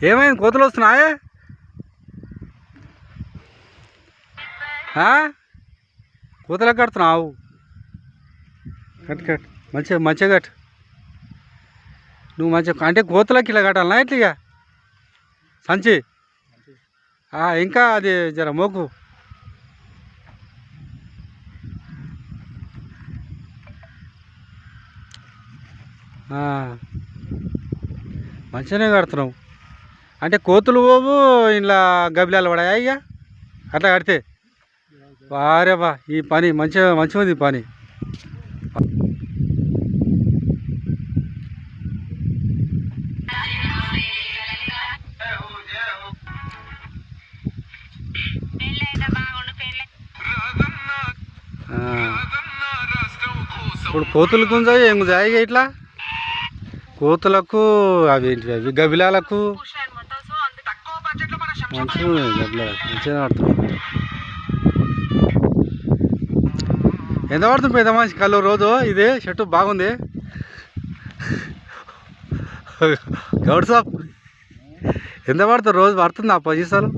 ఏమైంది? కోతులు వస్తున్నాయే? కోతలకు కడుతున్నావు? కట్ మంచిగా మంచిగా కట్టు. నువ్వు మంచిగా అంటే కోతలకి ఇలా కట్టాలనా ఇట్లా సంచి? ఇంకా అది జర మోకు. మంచిగానే కడుతున్నావు. అంటే కోతులు పోవు ఇలా గబ్బిలాలు పడాయా ఇక అట్లా కడితే? వారేబా ఈ పని మంచిగా మంచిగా ఉంది ఈ పని. ఇప్పుడు కోతులు గుంజాయి ఏం గుంజాయి ఇట్లా? కోతులకు అవి ఏంటి అవి గబ్బిలాలకు మంచిగా గబ్బిలా మంచిగా పడుతుంది. ఎంత పడుతుంది పెద్ద మనిషి కళ్ళు రోజు? ఇదే చెట్టు బాగుంది. గౌడ్ సాబ్ ఎంత పడుతుంది రోజు? పడుతుంది ఆ 10 పైసలు?